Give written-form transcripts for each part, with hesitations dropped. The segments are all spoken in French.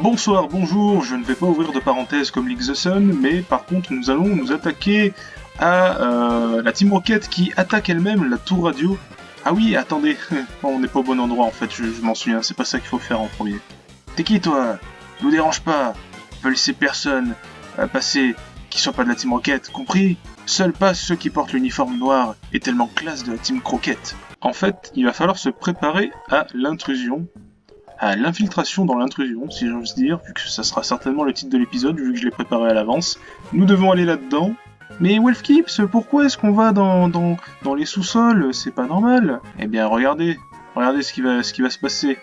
Bonsoir, bonjour, je ne vais pas ouvrir de parenthèse comme League the Sun, mais par contre nous allons nous attaquer à la Team Rocket qui attaque elle-même la tour radio. Ah oui, attendez, on n'est pas au bon endroit en fait, je m'en souviens, c'est pas ça qu'il faut faire en premier. T'es qui toi? Nous dérange pas, veux laisser personne passer qui soit pas de la Team Rocket, compris? Seuls passent ceux qui portent l'uniforme noir et tellement classe de la Team Croquette. En fait, il va falloir se préparer à l'intrusion, à l'infiltration dans l'intrusion, si j'ose dire, vu que ça sera certainement le titre de l'épisode, vu que je l'ai préparé à l'avance. Nous devons aller là-dedans. Mais Wolfkips, pourquoi est-ce qu'on va dans les sous-sols? C'est pas normal. Eh bien, regardez ce qui va se passer.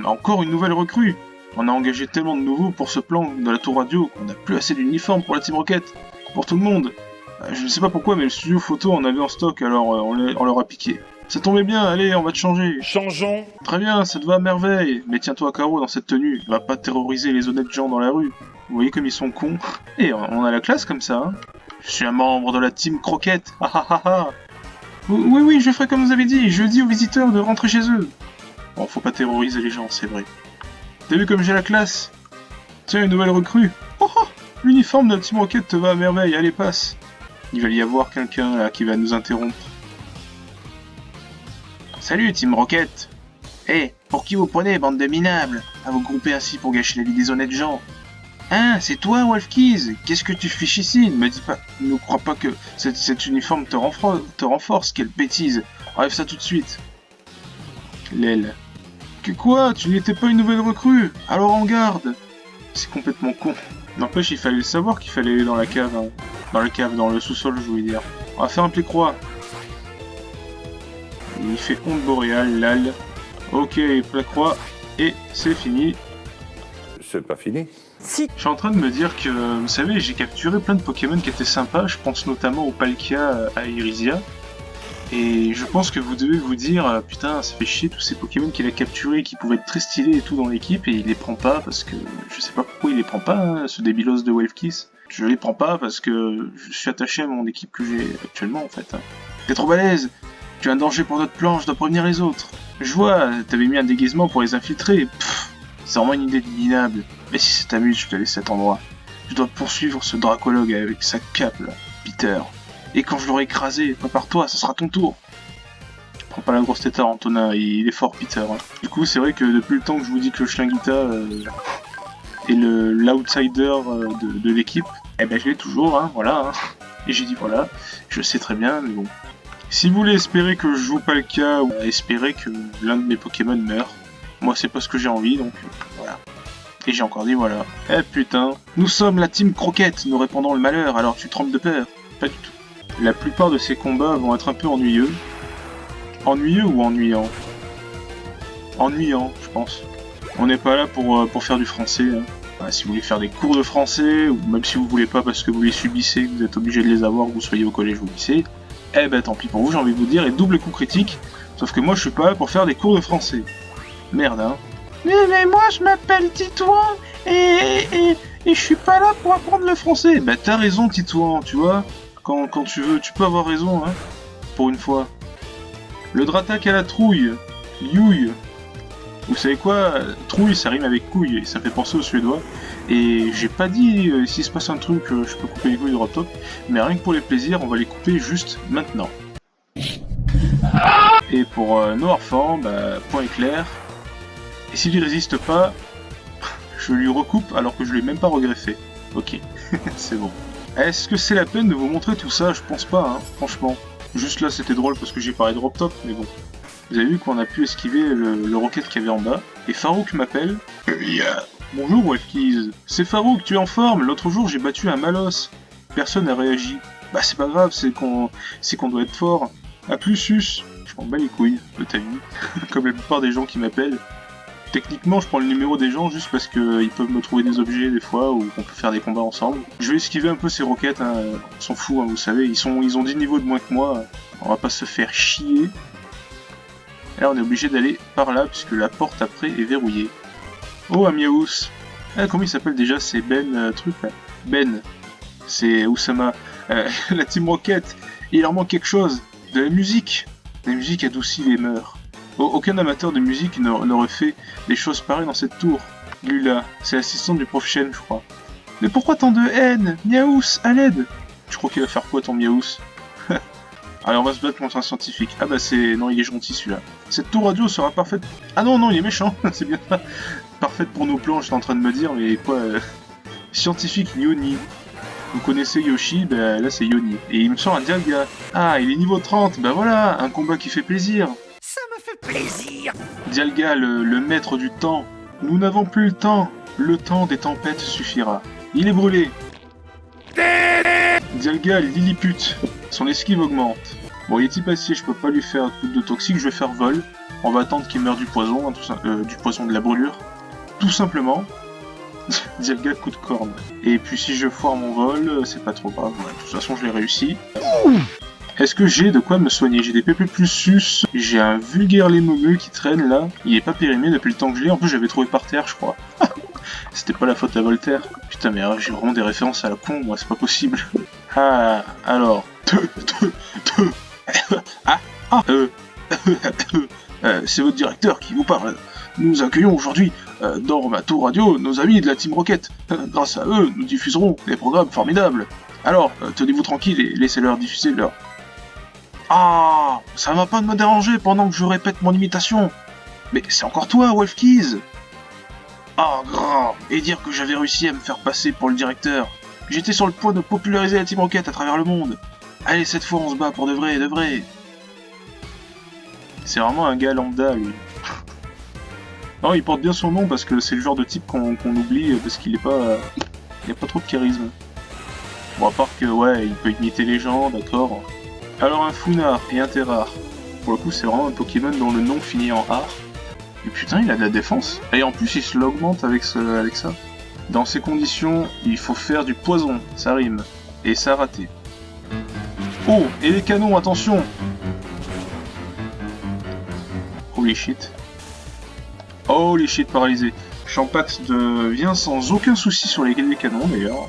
Encore une nouvelle recrue. On a engagé tellement de nouveaux pour ce plan de la tour radio qu'on n'a plus assez d'uniformes pour la Team Rocket, pour tout le monde. Je ne sais pas pourquoi, mais le studio photo en avait en stock, alors on leur a piqué. Ça tombait bien, allez, on va te changer. Changeons. Très bien, ça te va à merveille. Mais tiens-toi à carreau dans cette tenue, va pas terroriser les honnêtes gens dans la rue. Vous voyez comme ils sont cons. Et on a la classe comme ça, hein. Je suis un membre de la Team Croquette. Ah ah ah ah. Oui, je ferai comme vous avez dit, je dis aux visiteurs de rentrer chez eux. Bon, faut pas terroriser les gens, c'est vrai. T'as vu comme j'ai la classe? Tiens, une nouvelle recrue. Oh oh, l'uniforme de la Team Rocket te va à merveille, allez passe. Il va y avoir quelqu'un là qui va nous interrompre. Salut Team Rocket. Pour qui vous prenez, bande de minables, à vous grouper ainsi pour gâcher la vie des honnêtes gens? Hein, c'est toi Wolfkeys? Qu'est-ce que tu fiches ici? Ne crois pas que cet uniforme te renforce, quelle bêtise. Enlève ça tout de suite. L'aile. Que quoi? Tu n'étais pas une nouvelle recrue? Alors en garde. C'est complètement con. N'empêche, il fallait le savoir qu'il fallait aller dans la cave, hein. Dans le sous-sol, je voulais dire. On va faire un plie-croix. Il fait onde boréale, lal. Ok, plie-croix. Et c'est fini. C'est pas fini. Si. Je suis en train de me dire que, vous savez, j'ai capturé plein de Pokémon qui étaient sympas. Je pense notamment au Palkia à Irisia. Et je pense que vous devez vous dire, putain, ça fait chier tous ces Pokémon qu'il a capturés, qui pouvaient être très stylés et tout dans l'équipe, et il les prend pas parce que je sais pas pourquoi il les prend pas, hein, ce débilos de Wolfkiss. Je les prends pas parce que je suis attaché à mon équipe que j'ai actuellement en fait. T'es trop balèze, tu es un danger pour notre plan, je dois prévenir les autres. Je vois, t'avais mis un déguisement pour les infiltrer. C'est vraiment une idée minable. Mais si ça t'amuse, je te laisse cet endroit. Je dois poursuivre ce dracologue avec sa cape là, Peter. Et quand je l'aurai écrasé, prépare-toi, ce sera ton tour. Prends pas la grosse tête à Antonin, il est fort Peter. Hein. Du coup, c'est vrai que depuis le temps que je vous dis que le Schlinguita est l'outsider de l'équipe, eh ben je l'ai toujours, hein, voilà. Hein. Et j'ai dit voilà, je sais très bien, mais bon. Si vous voulez espérer que je joue pas le cas, ou espérer que l'un de mes Pokémon meure, moi c'est pas ce que j'ai envie, donc voilà. Et j'ai encore dit voilà. Eh putain, nous sommes la Team Croquette, nous répandons le malheur, alors tu trembles de peur? Pas du tout. La plupart de ces combats vont être un peu ennuyeux. Ennuyeux ou ennuyant? Ennuyant, je pense. On n'est pas là pour faire du français. Hein. Enfin, si vous voulez faire des cours de français, ou même si vous voulez pas parce que vous les subissez, que vous êtes obligé de les avoir, que vous soyez au collège ou au lycée, eh ben tant pis pour vous, j'ai envie de vous dire, et double coup critique. Sauf que moi je suis pas là pour faire des cours de français. Merde, hein. Mais moi je m'appelle Titouan, et je suis pas là pour apprendre le français. Bah t'as raison Titouan, tu vois. Quand tu veux, tu peux avoir raison, hein, pour une fois. Le Dratak à la trouille, youille. Vous savez quoi, trouille ça rime avec couille, et ça fait penser aux Suédois. Et j'ai pas dit, s'il se passe un truc, je peux couper les couilles de Robtop, mais rien que pour les plaisirs, on va les couper juste maintenant. Et pour Noirfang, bah, point éclair. Et s'il y résiste pas, je lui recoupe alors que je l'ai même pas regreffé. Ok, c'est bon. Est-ce que c'est la peine de vous montrer tout ça? Je pense pas, hein, franchement. Juste là, c'était drôle parce que j'ai parlé de Robtop, mais bon. Vous avez vu qu'on a pu esquiver le rocket qu'il y avait en bas. Et Farouk m'appelle. Bonjour Wolfkeys. C'est Farouk, tu es en forme? L'autre jour, j'ai battu un Malos. Personne n'a réagi. Bah c'est pas grave, c'est qu'on doit être fort. A plus sus. Je m'en bats les couilles de ta vie. Comme la plupart des gens qui m'appellent. Techniquement, je prends le numéro des gens juste parce qu'ils peuvent me trouver des objets des fois ou qu'on peut faire des combats ensemble. Je vais esquiver un peu ces roquettes, hein. On s'en fout, hein, vous savez, ils ont 10 niveaux de moins que moi. On va pas se faire chier. Et là, on est obligé d'aller par là puisque la porte après est verrouillée. Oh, Amiaous. Ah, comment il s'appelle déjà? C'est Ben truc là. Ben. C'est Oussama. La Team Rocket. Il leur manque quelque chose. De la musique. La musique adoucit les mœurs. Aucun amateur de musique n'aurait fait des choses pareilles dans cette tour. Lula, c'est l'assistante du prof Chen, je crois. Mais pourquoi tant de haine? Miaous, à l'aide! Je crois qu'il va faire quoi ton Miaous? Allez, on va se battre contre un scientifique. Ah bah c'est... Non, il est gentil celui-là. Cette tour radio sera parfaite... Ah non, non, il est méchant, c'est bien ça. Parfaite pour nos plans, j'étais en train de me dire, mais quoi... Scientifique Yoni. Vous connaissez Yoshi, bah là c'est Yoni. Et il me sort un Dialga. Ah, il est niveau 30, bah voilà, un combat qui fait plaisir. Ça me fait plaisir. Dialga, le maître du temps. Nous n'avons plus le temps. Le temps des tempêtes suffira. Il est brûlé. Dialga, Lilliput. Son esquive augmente. Bon, il est type acier, je peux pas lui faire coup de toxique, je vais faire vol. On va attendre qu'il meure du poison, hein, du poison de la brûlure. Tout simplement. Dialga, coup de corne. Et puis si je foire mon vol, c'est pas trop grave. Ouais, de toute façon, je l'ai réussi. Est-ce que j'ai de quoi me soigner? J'ai des PP plus sus, j'ai un vulgaire lémogeux qui traîne là. Il est pas périmé depuis le temps que je l'ai, en plus j'avais trouvé par terre, je crois. C'était pas la faute à Voltaire. Putain, mais j'ai vraiment des références à la con, moi, c'est pas possible. Ah, alors... c'est votre directeur qui vous parle. Nous accueillons aujourd'hui, dans ma tour radio, nos amis de la Team Rocket. Grâce à eux, nous diffuserons des programmes formidables. Alors, tenez-vous tranquille et laissez-leur diffuser leur... Ah, ça va pas de me déranger pendant que je répète mon imitation. Mais c'est encore toi, Wolfkeys. Ah, grave. Et dire que j'avais réussi à me faire passer pour le directeur. J'étais sur le point de populariser la Team Rocket à travers le monde. Allez, cette fois on se bat pour de vrai, de vrai. C'est vraiment un gars lambda, lui. Non, il porte bien son nom parce que c'est le genre de type qu'on oublie parce qu'il est pas... il a pas trop de charisme. Bon, à part que, ouais, il peut imiter les gens, d'accord. Alors un Funard et un Terrar. Pour le coup, c'est vraiment un Pokémon dont le nom finit en art. Et putain, il a de la défense. Et en plus, il se l'augmente avec ça. Dans ces conditions, il faut faire du poison. Ça rime. Et ça a raté. Oh, et les canons, attention! Holy shit. Holy shit, paralysé. Champax vient sans aucun souci sur les canons, d'ailleurs.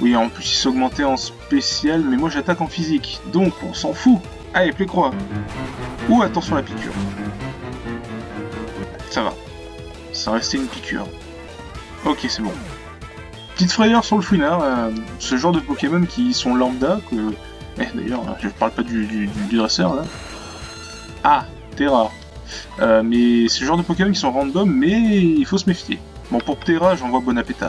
Oui, en plus, il s'est augmenté en spécial, mais moi j'attaque en physique. Donc, on s'en fout. Allez, play-croix. Ouh, attention à la piqûre. Ça va. Ça restait une piqûre. Ok, c'est bon. Petite frayeur sur le Fouinard, ce genre de Pokémon qui sont lambda, que... d'ailleurs, je parle pas du dresseur, là. Ah, Terra. Mais c'est le genre de Pokémon qui sont random, mais il faut se méfier. Bon, pour Ptera, j'envoie bon appétit.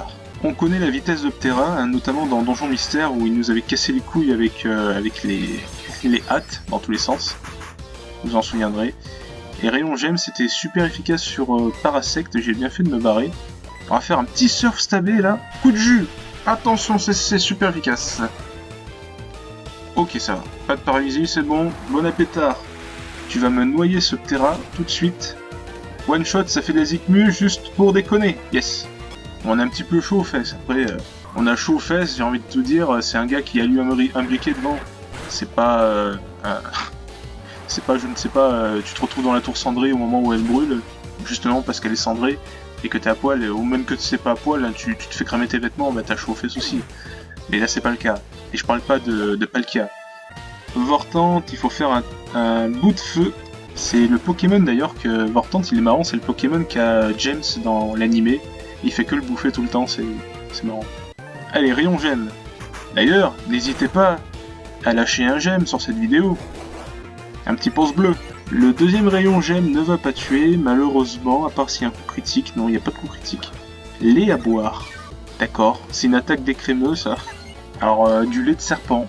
On connaît la vitesse de Ptera, hein, notamment dans Donjon Mystère, où il nous avait cassé les couilles avec les hâtes, dans tous les sens. Vous en souviendrez. Et Rayon Gemme, c'était super efficace sur Parasect, j'ai bien fait de me barrer. On va faire un petit surf stabé, là. Coup de jus. Attention, c'est super efficace. Ok, ça va. Pas de paralysie, c'est bon. Bon appétit. Tu vas me noyer ce Ptera tout de suite. One shot, ça fait des zikmus juste pour déconner. Yes. On a un petit peu chaud aux fesses. Après, on a chaud aux fesses, j'ai envie de te dire, c'est un gars qui allume un briquet devant. C'est pas... c'est pas, je ne sais pas, tu te retrouves dans la tour cendrée au moment où elle brûle, justement parce qu'elle est cendrée, et que t'es à poil, ou même que tu sais pas à poil, hein, tu te fais cramer tes vêtements, bah t'as chaud aux fesses aussi. Mais là c'est pas le cas. Et je parle pas de Palkia. Vortant, il faut faire un bout de feu. C'est le Pokémon d'ailleurs que Vortant, il est marrant, c'est le Pokémon qu'a James dans l'animé. Il fait que le bouffer tout le temps, c'est marrant. Allez, rayon gemme. D'ailleurs, n'hésitez pas à lâcher un j'aime sur cette vidéo. Un petit pouce bleu. Le deuxième rayon gemme ne va pas tuer, malheureusement, à part s'il y a un coup critique. Non, il n'y a pas de coup critique. Lait à boire. D'accord, c'est une attaque d'écrémeux, ça. Alors, du lait de serpent.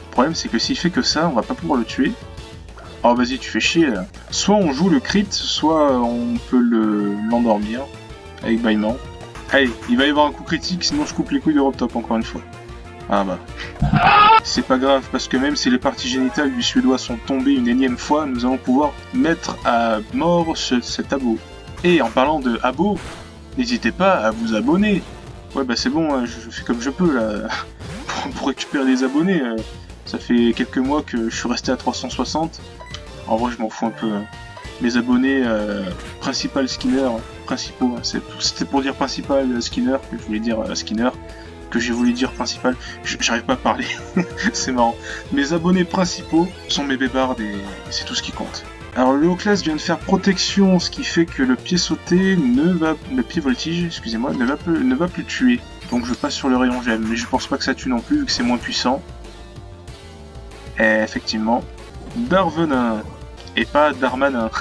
Le problème, c'est que s'il fait que ça, on va pas pouvoir le tuer. Oh, vas-y, tu fais chier, là. Soit on joue le crit, soit on peut l'endormir. Avec bâillement. Allez, il va y avoir un coup critique, sinon je coupe les couilles de Robtop encore une fois. Ah bah. C'est pas grave, parce que même si les parties génitales du Suédois sont tombées une énième fois, nous allons pouvoir mettre à mort cet abo. Et en parlant de abo, n'hésitez pas à vous abonner. Ouais bah c'est bon, je fais comme je peux là, pour récupérer des abonnés. Ça fait quelques mois que je suis resté à 360. En vrai je m'en fous un peu. Mes abonnés principal Skinner, principaux, hein, c'était pour dire principal Skinner, que je voulais dire Skinner, que j'ai voulu dire principal, j'arrive pas à parler, c'est marrant. Mes abonnés principaux sont mes bébards et c'est tout ce qui compte. Alors le haut classe vient de faire protection, ce qui fait que le pied sauté le pied voltige, excusez-moi, ne va plus tuer. Donc je passe sur le rayon gemme, mais je pense pas que ça tue non plus vu que c'est moins puissant. Et effectivement, Darvenin, et pas Darmanin.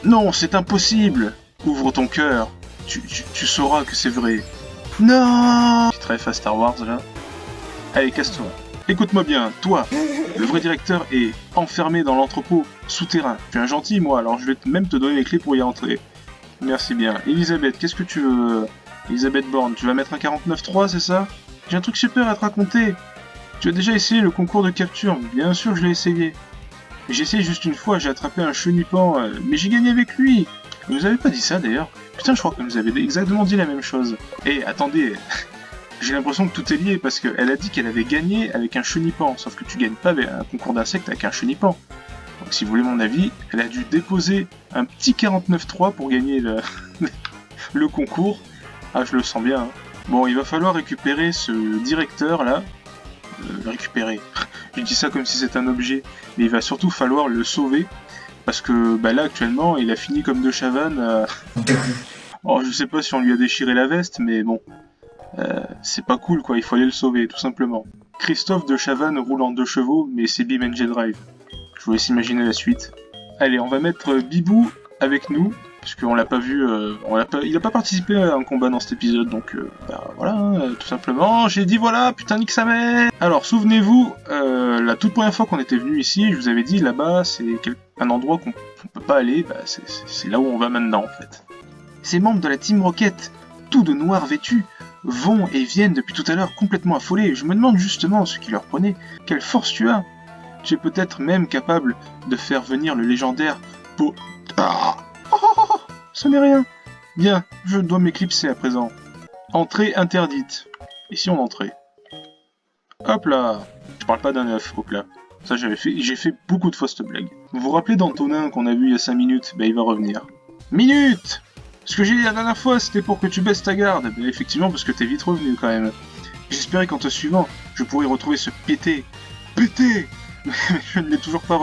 Non, c'est impossible. Ouvre ton cœur, tu sauras que c'est vrai. Non. Petite ref à Star Wars là. Allez, casse-toi. Écoute-moi bien, toi, le vrai directeur est enfermé dans l'entrepôt souterrain. Tu es un gentil, moi, alors je vais même te donner les clés pour y entrer. Merci bien. Elisabeth, qu'est-ce que tu veux? Elisabeth Borne, tu vas mettre un 49.3, c'est ça? J'ai un truc super à te raconter. Tu as déjà essayé le concours de capture? Bien sûr, je l'ai essayé. J'ai essayé juste une fois, j'ai attrapé un chenipan, mais j'ai gagné avec lui. Vous nous avez pas dit ça, d'ailleurs? Putain, je crois que vous nous avez exactement dit la même chose. Eh, attendez... J'ai l'impression que tout est lié parce qu'elle a dit qu'elle avait gagné avec un chenipan, sauf que tu gagnes pas avec un concours d'insectes avec un chenipan. Donc si vous voulez mon avis, elle a dû déposer un petit 49.3 pour gagner le concours. Ah, je le sens bien. Hein. Bon, il va falloir récupérer ce directeur là. Récupérer. Je dis ça comme si c'était un objet, mais il va surtout falloir le sauver parce que bah là actuellement il a fini comme de Chavannes. Oh, je sais pas si on lui a déchiré la veste, mais bon. C'est pas cool quoi, il faut aller le sauver, tout simplement. Christophe de Chavannes roule en 2 chevaux, mais c'est BeamNG Drive. Je vous laisse imaginer la suite. Allez, on va mettre Bibou avec nous, puisqu'on l'a pas vu, il a pas participé à un combat dans cet épisode, donc bah, voilà, tout simplement. J'ai dit voilà, putain nique sa mère. Alors, souvenez-vous, la toute première fois qu'on était venu ici, je vous avais dit là-bas, c'est un endroit qu'on peut pas aller, bah, c'est là où on va maintenant en fait. Ces membres de la Team Rocket, tout de noir vêtus, vont et viennent depuis tout à l'heure complètement affolés. Je me demande justement ce qui leur prenait. Quelle force tu as? Tu es peut-être même capable de faire venir le légendaire ça n'est rien. Bien, je dois m'éclipser à présent. Entrée interdite. Et si on entrait? Hop là. Je parle pas d'un œuf, hop là. Ça j'ai fait beaucoup de fois cette blague. Vous vous rappelez d'Antonin qu'on a vu il y a 5 minutes? Ben il va revenir. Minute! Ce que j'ai dit la dernière fois, c'était pour que tu baisses ta garde. Ben effectivement, parce que t'es vite revenu quand même. J'espérais qu'en te suivant, je pourrais retrouver ce pété. Pété! Je ne l'ai toujours pas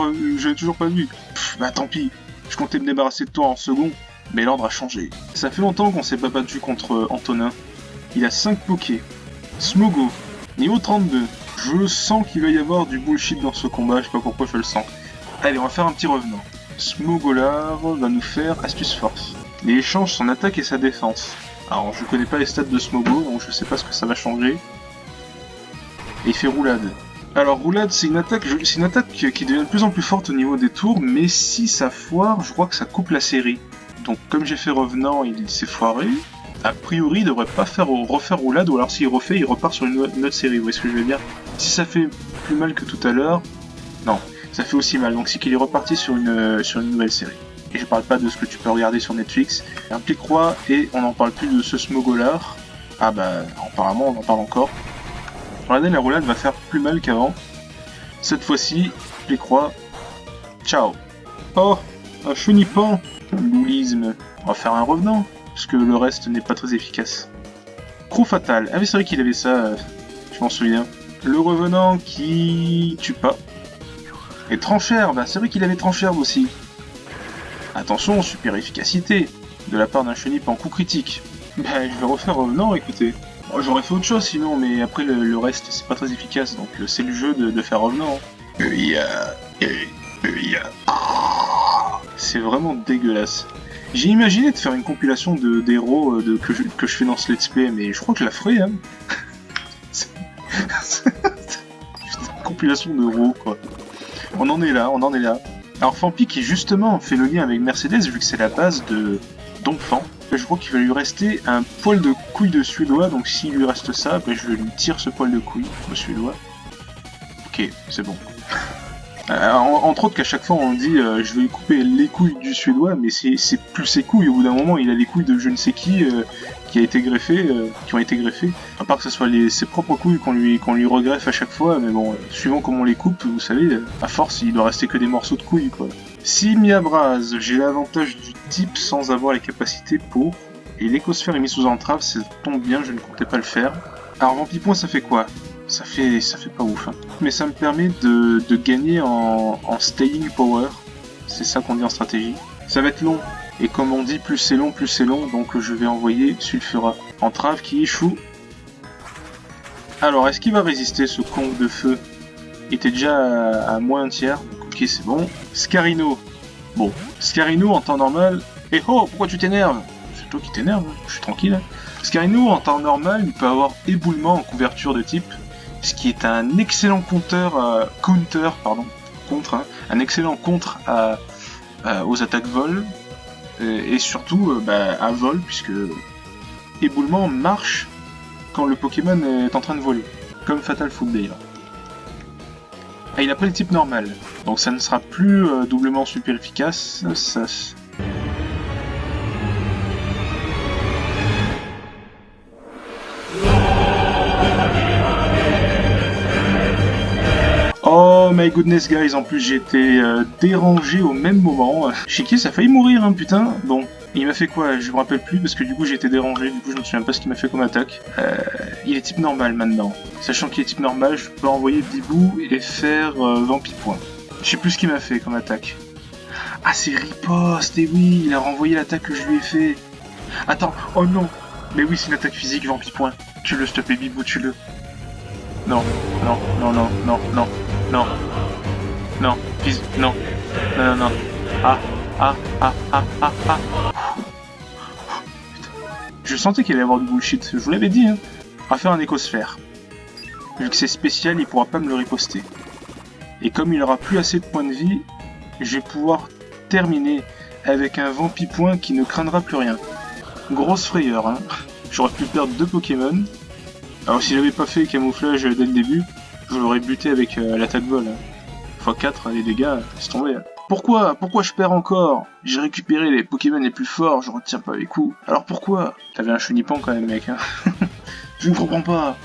vu. Pff, bah tant pis. Je comptais me débarrasser de toi en second, mais l'ordre a changé. Ça fait longtemps qu'on s'est pas battu contre Antonin. Il a 5 pokés. Smogo, niveau 32. Je sens qu'il va y avoir du bullshit dans ce combat, je sais pas pourquoi je le sens. Allez, on va faire un petit revenant. Smogolar va nous faire Astuce Force. Il échange son attaque et sa défense. Alors, je connais pas les stats de Smogo, donc je sais pas ce que ça va changer. Et il fait Roulade. Alors, Roulade, c'est une attaque qui devient de plus en plus forte au niveau des tours, mais si ça foire, je crois que ça coupe la série. Donc, comme j'ai fait Revenant, il s'est foiré. A priori, il devrait pas refaire Roulade, ou alors s'il refait, il repart sur une autre série, vous voyez ce que je veux dire? Si ça fait plus mal que tout à l'heure, non, ça fait aussi mal, donc c'est qu'il est reparti sur une nouvelle série. Et je parle pas de ce que tu peux regarder sur Netflix. Un Plicroix et on n'en parle plus de ce Smogolar. Ah bah, apparemment on en parle encore. Regardez, la roulade va faire plus mal qu'avant. Cette fois-ci, Plicroix, ciao. Oh, un chenipan. Loulisme. On va faire un revenant, parce que le reste n'est pas très efficace. Croc fatal. Ah mais c'est vrai qu'il avait ça, je m'en souviens. Le revenant qui tue pas. Et tranchère, bah c'est vrai qu'il avait tranchère aussi. Attention, super efficacité, de la part d'un chenipan coup critique. Bah je vais refaire revenant, écoutez. Oh, j'aurais fait autre chose sinon, mais après le reste c'est pas très efficace, donc c'est le jeu de faire revenant. C'est vraiment dégueulasse. J'ai imaginé de faire une compilation d'héros que je fais dans ce let's play, mais je crois que je la ferai, hein. Une compilation d'héros, quoi. On en est là. Alors Fampi qui justement fait le lien avec Mercedes, vu que c'est la base d'Onfant, je crois qu'il va lui rester un poil de couille de suédois, donc s'il lui reste ça, ben je lui tire ce poil de couille au suédois. Ok, c'est bon. Entre autres qu'à chaque fois on dit je vais lui couper les couilles du suédois, mais c'est plus ses couilles, au bout d'un moment il a les couilles de je ne sais qui ont été greffées. À part que ce soit ses propres couilles qu'on lui regreffe à chaque fois, mais bon, suivant comment on les coupe, vous savez, à force il doit rester que des morceaux de couilles quoi. Si mi-abrase, j'ai l'avantage du type sans avoir les capacités pour, et l'écosphère est mis sous entrave, ça tombe bien, je ne comptais pas le faire. Alors Vampipoint ça fait quoi? Ça fait pas ouf, hein. Mais ça me permet de gagner en staying power, c'est ça qu'on dit en stratégie. Ça va être long, et comme on dit, plus c'est long, donc je vais envoyer Sulfura. Entrave qui échoue. Alors, est-ce qu'il va résister ce con de feu? Il était déjà à moins un tiers, donc ok c'est bon. Scarino. Bon, Scarino en temps normal... Eh oh, pourquoi tu t'énerves? C'est toi qui t'énerve, je suis tranquille. Scarino en temps normal, il peut avoir éboulement en couverture de type, ce qui est un excellent un excellent contre aux attaques vol, et surtout à vol, puisque éboulement marche quand le Pokémon est en train de voler, comme Fatal Foot d'ailleurs. Ah, il a pris le type normal, donc ça ne sera plus doublement super efficace, ça... Oh my goodness guys, en plus j'ai été dérangé au même moment. Shiki ça a failli mourir hein putain. Bon, il m'a fait quoi? Je me rappelle plus parce que du coup j'ai été dérangé, du coup je me souviens pas ce qu'il m'a fait comme attaque. Il est type normal maintenant. Sachant qu'il est type normal, je peux envoyer Bibou et faire Vampipoint. Je sais plus ce qu'il m'a fait comme attaque. Ah c'est riposte, et oui, il a renvoyé l'attaque que je lui ai fait. Attends, oh non. Mais oui c'est une attaque physique Vampipoint. Tue-le s'il te plaît Bibou, tue-le. Non, non, non, non, non, non. Non. Non. Non. Non, non, non. Ah. Je sentais qu'il allait y avoir du bullshit. Je vous l'avais dit, hein. On va faire un écosphère. Vu que c'est spécial, il pourra pas me le riposter. Et comme il aura plus assez de points de vie, je vais pouvoir terminer avec un Vampipoint qui ne craindra plus rien. Grosse frayeur, hein. J'aurais pu perdre 2 Pokémon. Alors si j'avais pas fait camouflage dès le début, je l'aurais buté avec l'attaque vol. x4, les dégâts, c'est tombé. Pourquoi je perds encore? J'ai récupéré les Pokémon les plus forts, je retiens pas les coups. Alors pourquoi? T'avais un chenipan quand même mec, hein. Je ne comprends pas.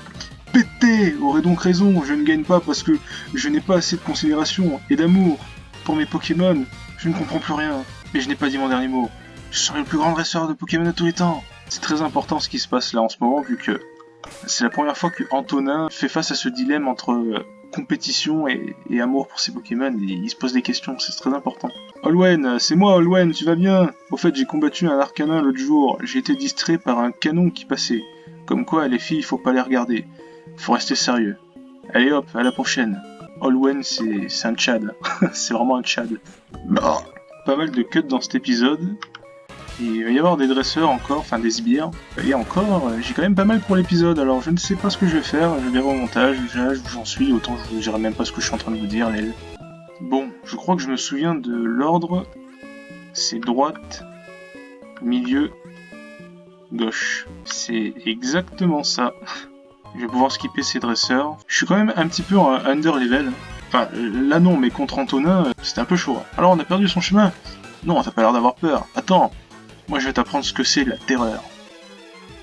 Pété aurait donc raison, je ne gagne pas parce que je n'ai pas assez de considération et d'amour pour mes Pokémon. Je ne comprends plus rien. Mais je n'ai pas dit mon dernier mot. Je serai le plus grand dresseur de Pokémon de tous les temps. C'est très important ce qui se passe là en ce moment vu que c'est la première fois que Antonin fait face à ce dilemme entre compétition et amour pour ses Pokémon, et il se pose des questions, c'est très important. Olwen, c'est moi Olwen, tu vas bien? Au fait, j'ai combattu un Arcanin l'autre jour, j'ai été distrait par un canon qui passait. Comme quoi, les filles, faut pas les regarder. Faut rester sérieux. Allez hop, à la prochaine. Olwen, c'est un Tchad. C'est vraiment un Tchad. Bah. Pas mal de cuts dans cet épisode. Et il va y avoir des dresseurs encore, enfin des sbires. Et encore, j'ai quand même pas mal pour l'épisode, alors je ne sais pas ce que je vais faire, je verrai au montage, déjà j'en suis, autant je vous dirai même pas ce que je suis en train de vous dire, Lel. Bon, je crois que je me souviens de l'ordre. C'est droite, milieu, gauche. C'est exactement ça. Je vais pouvoir skipper ces dresseurs. Je suis quand même un petit peu en under level. Enfin, là non, mais contre Antonin, c'était un peu chaud. Alors on a perdu son chemin. Non, t'as pas l'air d'avoir peur. Attends. Moi je vais t'apprendre ce que c'est la terreur.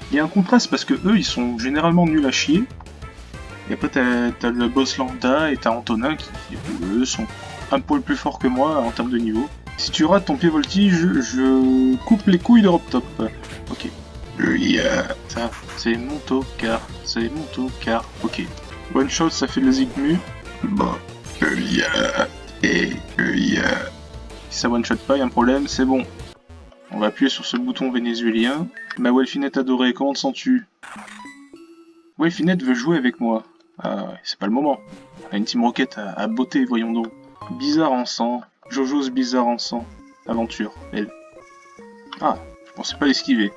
Il y a un contraste parce que eux ils sont généralement nuls à chier. Et après t'as le boss lambda et t'as Antonin qui eux sont un poil plus forts que moi en termes de niveau. Si tu rates ton pied voltige, je coupe les couilles d'Europe Top. Ok. Ça, c'est mon tocard. C'est mon tocard. Ok. One shot ça fait de la zigmu. Bon. Si ça one shot pas, y a un problème, c'est bon. On va appuyer sur ce bouton vénézuélien. Ma Welfinette adorée, comment te sens-tu? Welfinette veut jouer avec moi. Ah, c'est pas le moment. On a une Team Rocket à botter, voyons donc. Bizarre en sang. Jojo's bizarre en sang. Aventure, elle. Ah, je pensais pas l'esquiver.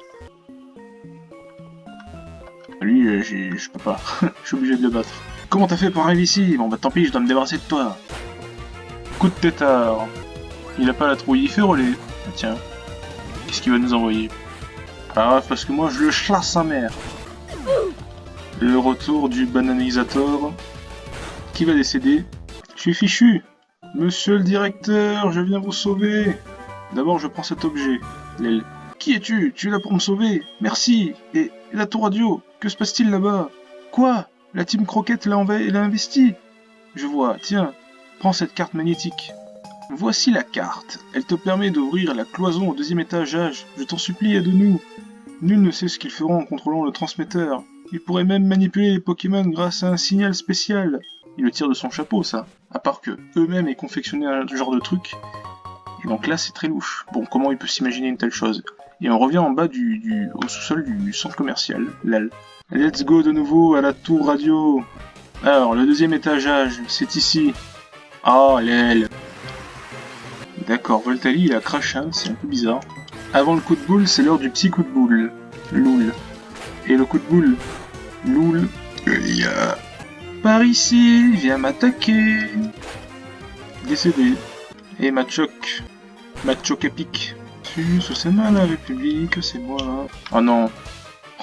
Lui, je peux pas. Je suis obligé de le battre. Comment t'as fait pour arriver ici? Bon bah tant pis, je dois me débarrasser de toi. Coup de tétard. Il a pas la trouille, il fait relais. Ah, tiens. Qu'est-ce qu'il va nous envoyer? Pas grave, parce que moi je le chasse sa mère. Le retour du bananisator. Qui va décéder? Je suis fichu. Monsieur le directeur, je viens vous sauver. D'abord je prends cet objet. Lel. Qui es-tu? Tu es là pour me sauver. Merci. Et la tour radio? Que se passe-t-il là-bas? Quoi? La team Croquette l'a investi. Je vois. Tiens, prends cette carte magnétique. Voici la carte. Elle te permet d'ouvrir la cloison au 2e étage. Je t'en supplie, aide-nous. Nul ne sait ce qu'ils feront en contrôlant le transmetteur. Ils pourraient même manipuler les Pokémon grâce à un signal spécial. Il le tire de son chapeau, ça. À part que eux-mêmes aient confectionné un genre de truc. Et donc là, c'est très louche. Bon, comment il peut s'imaginer une telle chose? Et on revient en bas au sous-sol du centre commercial, lol. Let's go de nouveau à la tour radio. Alors, le deuxième étageage, c'est ici. Ah, l'aile. D'accord, Voltali, il a crash, hein, c'est un peu bizarre. Avant le coup de boule, c'est l'heure du petit coup de boule. Loul. Et le coup de boule. Loul. Par ici, viens m'attaquer. Décédé. Et Machoc. Machoc épique. C'est moi la République, c'est moi. Oh non.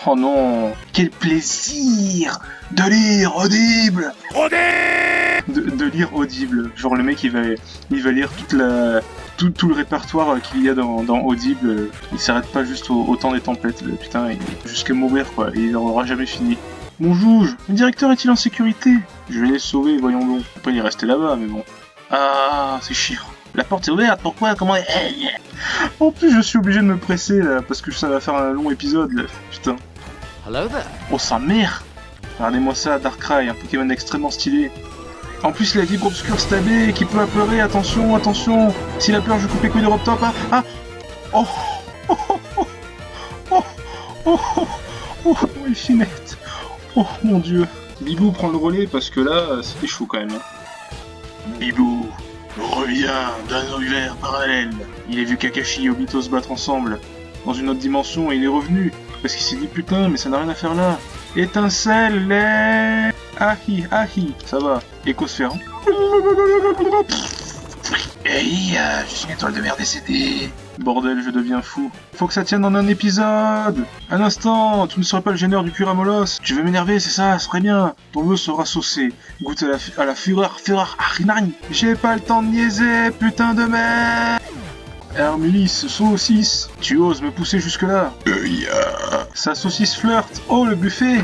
Oh non. Quel plaisir de lire audible. De lire audible. Genre le mec il va lire tout le répertoire qu'il y a dans Audible. Il s'arrête pas juste au temps des tempêtes. Putain, jusqu'à mourir quoi. Il n'aura jamais fini. Mon juge, le directeur est-il en sécurité? Je vais les sauver, voyons donc. Après il est resté là-bas, mais bon. Ah, c'est chiant. La porte est ouverte, pourquoi? Comment? En plus, je suis obligé de me presser là, parce que ça va faire un long épisode là. Putain. Hello there. Oh, sa mère! Regardez-moi ça, Darkrai, un Pokémon extrêmement stylé. En plus, il a vibre obscur stabé qui peut pleurer, attention, attention! S'il a peur, je coupe les couilles de Robtop. Ah! Oh! Oh! Oh! Oh! Oh! Oh! Oh! Finette! Oh mon dieu! Bibou prend le relais parce que là, c'était chaud quand même. Bibou revient d'un univers parallèle. Il a vu Kakashi et Obito se battre ensemble dans une autre dimension et il est revenu parce qu'il s'est dit putain mais ça n'a rien à faire là. Étincelle les... Ahi ahi, ça va. Écosphère. Hey, je suis une étoile de mer décédée. Bordel, je deviens fou. Faut que ça tienne en un épisode. Un instant, tu ne serais pas le gêneur du Curamolos. Tu veux m'énerver, c'est ça, ce serait bien. Ton vœu sera saucé. Goûte à la fureur, arinari. J'ai pas le temps de niaiser, putain de merde. Hermulis, saucisse. Tu oses me pousser jusque-là? Sa saucisse flirte. Oh, le buffet.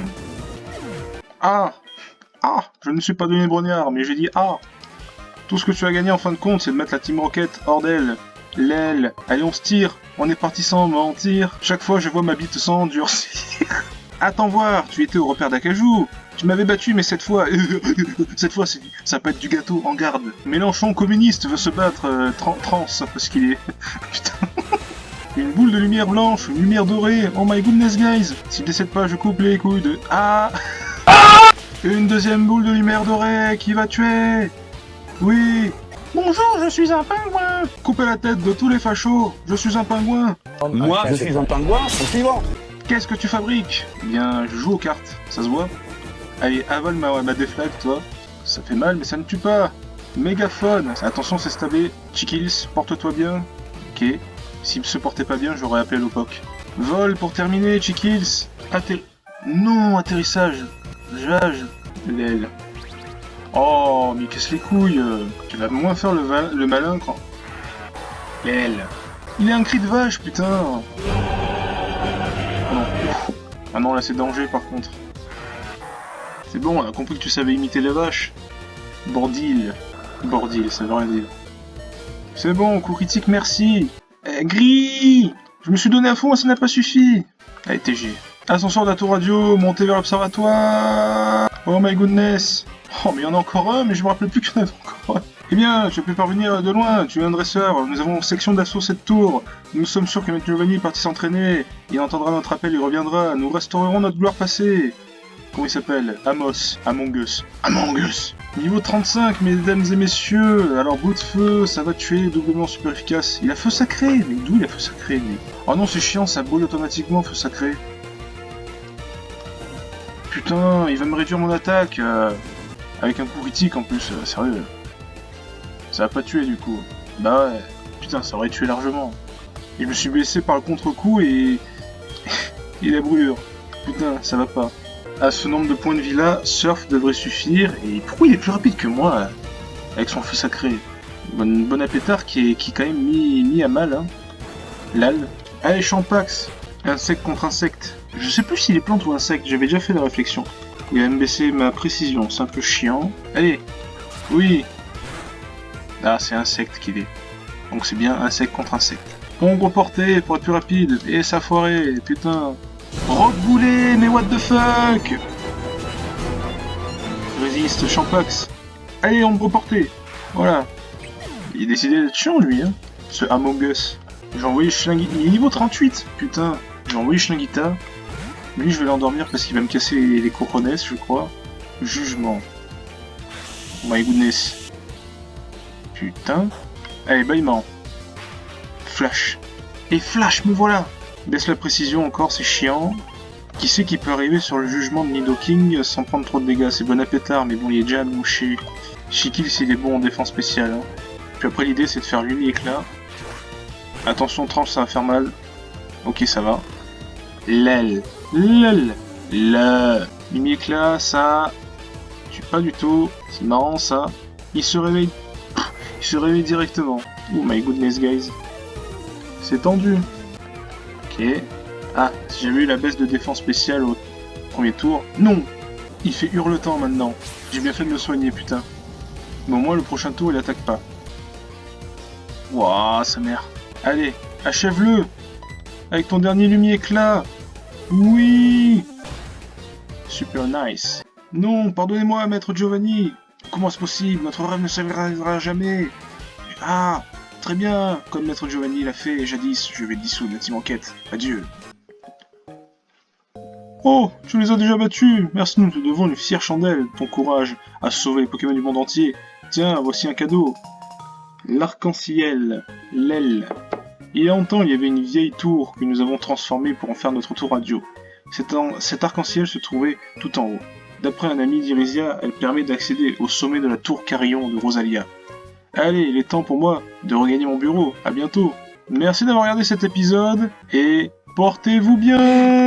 Ah. Ah, je ne suis pas devenu brognard, mais j'ai dit ah. Tout ce que tu as gagné en fin de compte, c'est de mettre la Team Rocket hors d'elle. L'aile. Allez, on se tire. On est parti sans mentir. Chaque fois, je vois ma bite s'endurcir. Attends voir, tu étais au repère d'Akaju. Tu m'avais battu, mais cette fois... cette fois, ça peut être du gâteau, en garde. Mélenchon communiste veut se battre trans, parce qu'il est... Putain. Une boule de lumière blanche, une lumière dorée. Oh my goodness, guys. S'il décède pas, je coupe les couilles de... Ah. Une deuxième boule de lumière dorée qui va tuer. Oui. Bonjour, je suis un pingouin. Coupez la tête de tous les fachos. Je suis un pingouin. Moi, je suis un pingouin, c'est suivant. Qu'est-ce que tu fabriques? Eh bien, je joue aux cartes. Ça se voit? Allez, avale ma déflag, toi. Ça fait mal, mais ça ne tue pas. Mégaphone. Attention, c'est stabé. Chikils, porte-toi bien. Ok. S'il se portait pas bien, j'aurais appelé Lopoc. Vol pour terminer, Chikils. Non, atterrissage. Jage. L'aile. Oh, mais casse les couilles. Tu vas moins faire le malin quand... L'aile. Il est un cri de vache, putain. Oh non. Ah non, là c'est danger par contre. C'est bon, on a compris que tu savais imiter les vaches. Bordil. Bordil, ça veut rien dire. C'est bon, coup critique, merci. Gris. Je me suis donné à fond, ça n'a pas suffi. Allez, TG. Ascenseur de la tour radio, montez vers l'observatoire. Oh my goodness. Oh, mais il y en a encore un, mais je me rappelle plus qu'il y en avait encore un. Eh bien, tu peux parvenir de loin, tu es un dresseur. Nous avons section d'assaut cette tour. Nous sommes sûrs que M. Giovanni est parti s'entraîner. Il entendra notre appel, il reviendra. Nous restaurerons notre gloire passée. Comment il s'appelle? Amos. Among Us. Among Us. Niveau 35, mesdames et messieurs. Alors, bout de feu, ça va tuer, doublement super efficace. Il a feu sacré. Mais d'où il a feu sacré, lui? Oh non, c'est chiant, ça brûle automatiquement, feu sacré. Putain, il va me réduire mon attaque. Avec un coup critique en plus, sérieux. Ça va pas tuer du coup. Bah ouais, putain, ça aurait tué largement. Et je me suis blessé par le contre-coup et... et la brûlure. Putain, ça va pas. À ce nombre de points de vie là, Surf devrait suffire. Et pourquoi il est plus rapide que moi avec son feu sacré? Bon appétard qui est quand même mis à mal. Hein. Lal. Allez, Champax. Insecte contre insecte. Je sais plus s'il est plante ou insecte, j'avais déjà fait la réflexion. Il va me baisser ma précision, c'est un peu chiant. Allez. Oui. Ah, c'est insecte qu'il est. Donc c'est bien insecte contre insecte. Ombre portée pour être plus rapide. Et ça foiré, putain. Rock boulet, mais what the fuck? Résiste, Champax. Allez, ombre portée. Voilà. Il est décidé d'être chiant lui, hein. ce Among Us. J'ai envoyé Schlinguita. Il est niveau 38, putain. J'ai envoyé Schlinguita. Lui, je vais l'endormir parce qu'il va me casser les cojones, je crois. Jugement. Oh my goodness. Putain. Allez, bâillement. Flash. Et flash, me voilà. Baisse la précision encore, c'est chiant. Qui sait qui peut arriver sur le jugement de Nidoking sans prendre trop de dégâts? C'est bon à pétard, mais bon, il est déjà mouché. Shikil, s'il est bon en défense spéciale. Hein. Puis après, l'idée, c'est de faire l'uni-éclat. Attention, tranche, ça va faire mal. Ok, ça va. L'aile. L'aile. Le. L'uni-éclat, ça... Je suis pas du tout. C'est marrant, ça. Il se réveille... Il se réveille directement. Oh my goodness, guys. C'est tendu. Ok. Ah, si j'avais eu la baisse de défense spéciale au premier tour... Non! Il fait hurletant maintenant. J'ai bien fait de me soigner, putain. Mais au moins, le prochain tour, il attaque pas. Wouah, sa mère. Allez, achève-le! Avec ton dernier lumière-éclat! Oui! Super nice. Non, pardonnez-moi, maître Giovanni! Comment c'est possible? Notre rêve ne s'arrêtera jamais! Ah! Très bien! Comme maître Giovanni l'a fait jadis, je vais dissoudre la team enquête. Adieu! Oh, tu les as déjà battus. Merci, nous te devons une fière chandelle. Ton courage à sauver les Pokémon du monde entier. Tiens, voici un cadeau. L'arc-en-ciel, l'aile. Il y a longtemps, il y avait une vieille tour que nous avons transformée pour en faire notre tour radio. Cet arc-en-ciel se trouvait tout en haut. D'après un ami d'Irisia, elle permet d'accéder au sommet de la tour Carillon de Rosalia. Allez, il est temps pour moi de regagner mon bureau. À bientôt. Merci d'avoir regardé cet épisode et portez-vous bien.